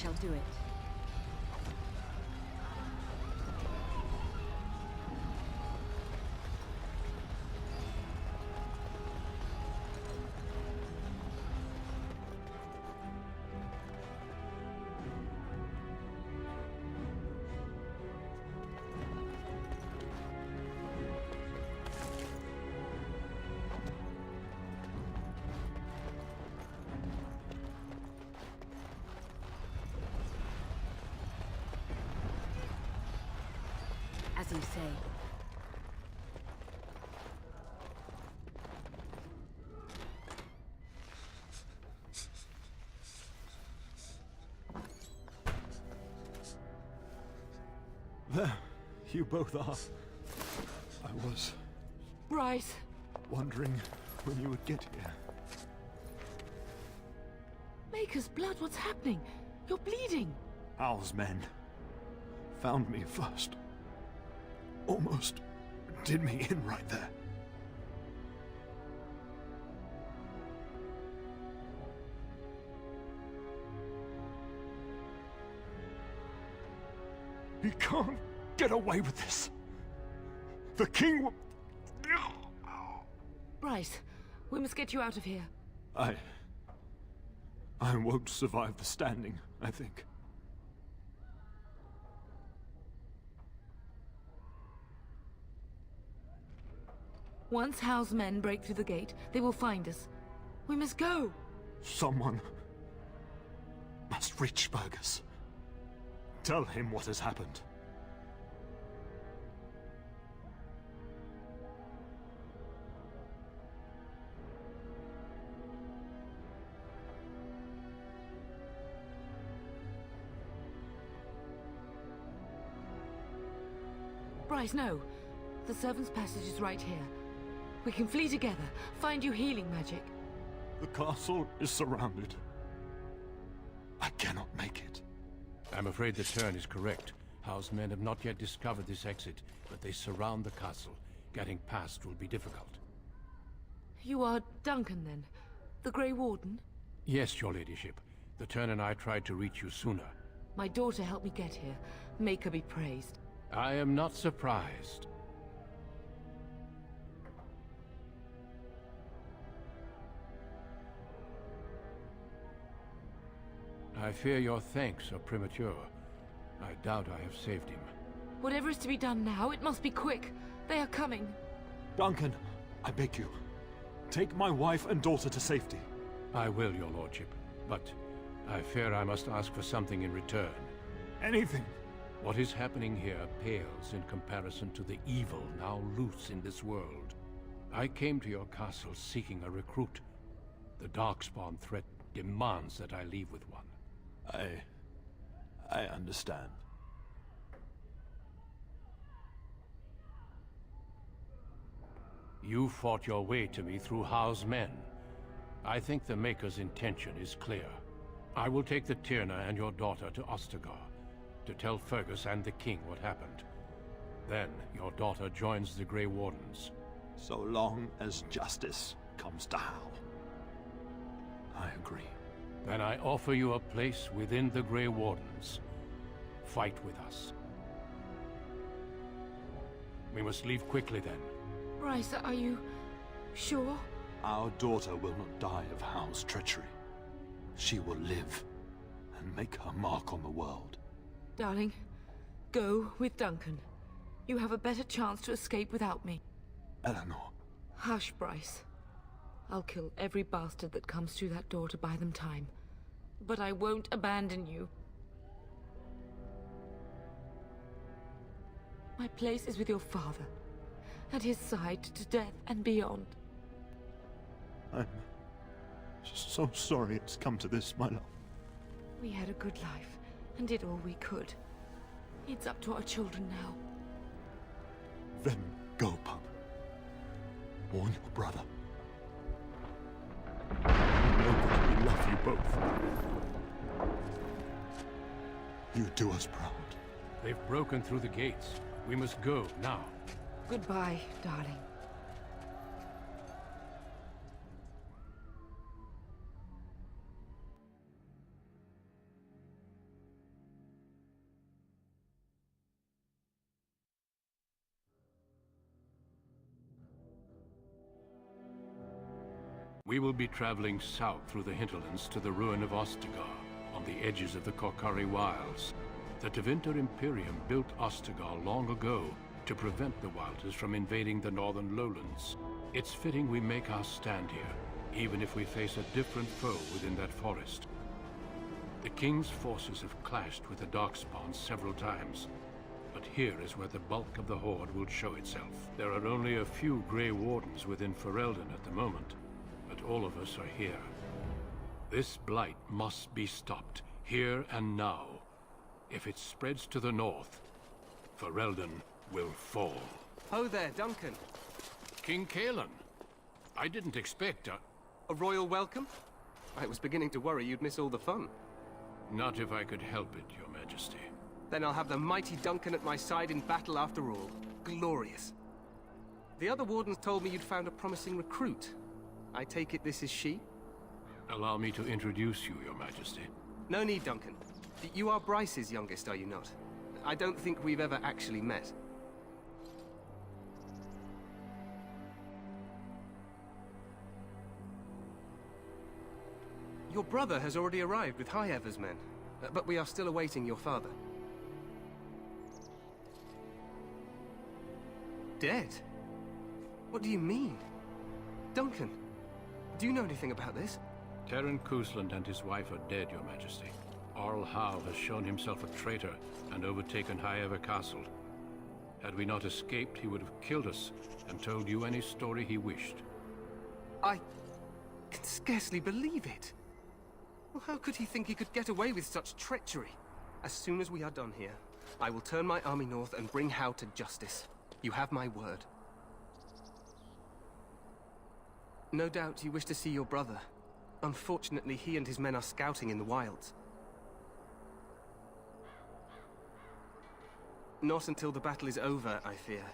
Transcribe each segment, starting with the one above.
shall do it. As you say. There, you both are. I was Bryce! wondering when you would get here. Maker's blood, what's happening? You're bleeding! Hal's men found me first. Almost did me in right there. He can't get away with this. The king will... Bryce, we must get you out of here. I won't survive the standing, I think. Once Hal's men break through the gate, they will find us. We must go! Someone must reach Fergus. Tell him what has happened. Bryce, no. The servant's passage is right here. We can flee together, find you healing magic. The castle is surrounded. I cannot make it. I'm afraid the turn is correct. Hal's men have not yet discovered this exit, but they surround the castle. Getting past will be difficult. You are Duncan, then? The Grey Warden? Yes, your ladyship. The turn and I tried to reach you sooner. My daughter helped me get here. Make her be praised. I am not surprised. I fear your thanks are premature. I doubt I have saved him. Whatever is to be done now, it must be quick. They are coming. Duncan, I beg you. Take my wife and daughter to safety. I will, your lordship. But I fear I must ask for something in return. Anything. What is happening here pales in comparison to the evil now loose in this world. I came to your castle seeking a recruit. The Darkspawn threat demands that I leave with one. I understand. You fought your way to me through Hal's men. I think the Maker's intention is clear. I will take the Tyrna and your daughter to Ostagar, to tell Fergus and the king what happened. Then your daughter joins the Grey Wardens. So long as justice comes to Hal. I agree. Then I offer you a place within the Grey Wardens. Fight with us. We must leave quickly then. Bryce, are you sure? Our daughter will not die of Hal's treachery. She will live and make her mark on the world. Darling, go with Duncan. You have a better chance to escape without me. Eleanor. Hush, Bryce. I'll kill every bastard that comes through that door to buy them time. But I won't abandon you. My place is with your father. At his side to death and beyond. I'm so sorry it's come to this, my love. We had a good life and did all we could. It's up to our children now. Then go, pup. Warn your brother. You know that we love you both. You do us proud. They've broken through the gates. We must go now. Goodbye, darling. We will be traveling south through the hinterlands to the ruin of Ostagar, on the edges of the Korcari Wilds. The Tevinter Imperium built Ostagar long ago to prevent the Wilders from invading the northern lowlands. It's fitting we make our stand here, even if we face a different foe within that forest. The King's forces have clashed with the Darkspawn several times, but here is where the bulk of the Horde will show itself. There are only a few Grey Wardens within Ferelden at the moment, but all of us are here. This blight must be stopped, here and now. If it spreads to the north, Ferelden will fall. Ho there, Duncan. King Cailan, I didn't expect A royal welcome? I was beginning to worry you'd miss all the fun. Not if I could help it, Your Majesty. Then I'll have the mighty Duncan at my side in battle after all. Glorious. The other wardens told me you'd found a promising recruit. I take it this is she? Allow me to introduce you, Your Majesty. No need, Duncan. You are Bryce's youngest, are you not? I don't think we've ever actually met. Your brother has already arrived with High-Ever's men, but we are still awaiting your father. Dead? What do you mean? Duncan, do you know anything about this? Terran Cousland and his wife are dead, Your Majesty. Arl Howe has shown himself a traitor and overtaken High-Ever Castle. Had we not escaped, he would have killed us and told you any story he wished. I can scarcely believe it. Well, how could he think he could get away with such treachery? As soon as we are done here, I will turn my army north and bring Howe to justice. You have my word. No doubt you wish to see your brother. Unfortunately, he and his men are scouting in the wilds. Not until the battle is over, I fear.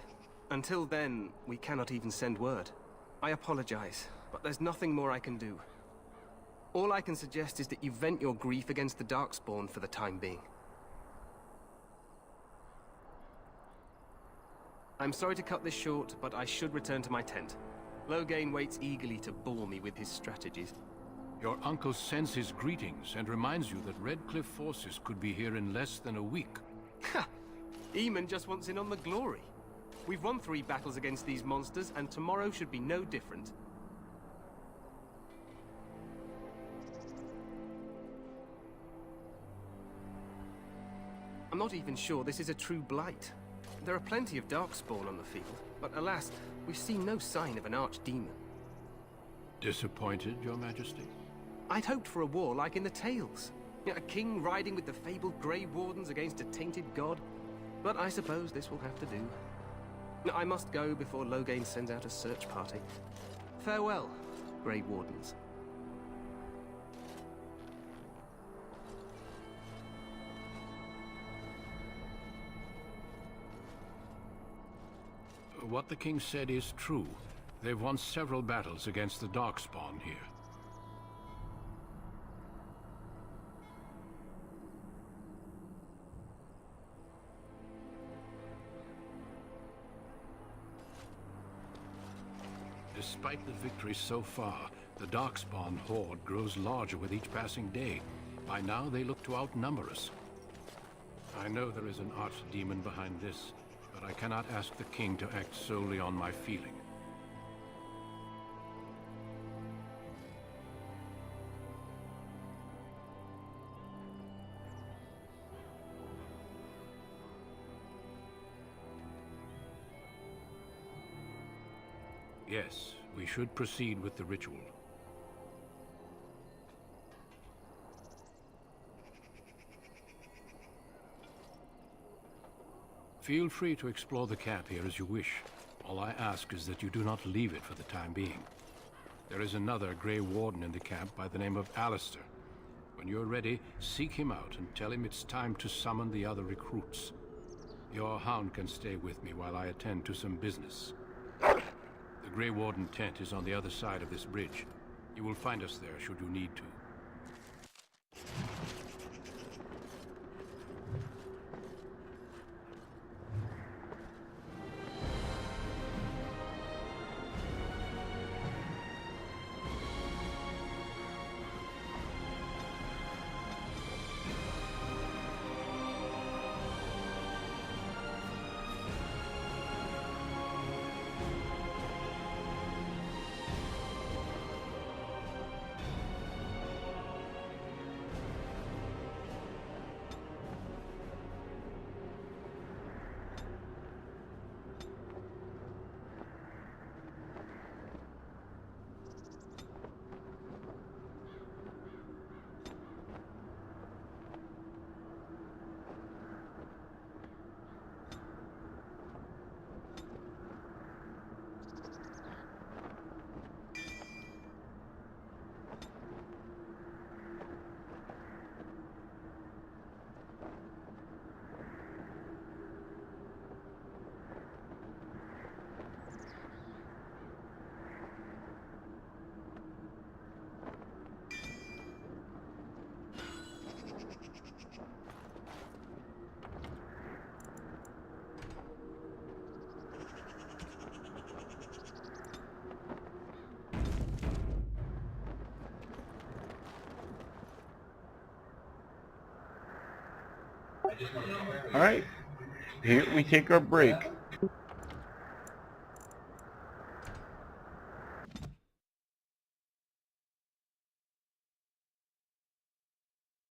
Until then, we cannot even send word. I apologize, but there's nothing more I can do. All I can suggest is that you vent your grief against the Darkspawn for the time being. I'm sorry to cut this short, but I should return to my tent. Loghain waits eagerly to bore me with his strategies. Your uncle sends his greetings and reminds you that Redcliffe forces could be here in less than a week. Ha! Eamon just wants in on the glory. We've won 3 battles against these monsters, and tomorrow should be no different. I'm not even sure this is a true blight. There are plenty of Darkspawn on the field, but alas, we've seen no sign of an archdemon. Disappointed, Your Majesty? I'd hoped for a war like in the Tales. A king riding with the fabled Grey Wardens against a tainted god. But I suppose this will have to do. I must go before Loghain sends out a search party. Farewell, Grey Wardens. What the king said is true. They've won several battles against the Darkspawn here. Despite the victories so far, the Darkspawn horde grows larger with each passing day. By now, they look to outnumber us. I know there is an archdemon behind this, but I cannot ask the king to act solely on my feeling. Yes, we should proceed with the ritual. Feel free to explore the camp here as you wish. All I ask is that you do not leave it for the time being. There is another Grey Warden in the camp by the name of Alistair. When you're ready, seek him out and tell him it's time to summon the other recruits. Your hound can stay with me while I attend to some business. The Grey Warden tent is on the other side of this bridge. You will find us there should you need to. Alright, here we take our break.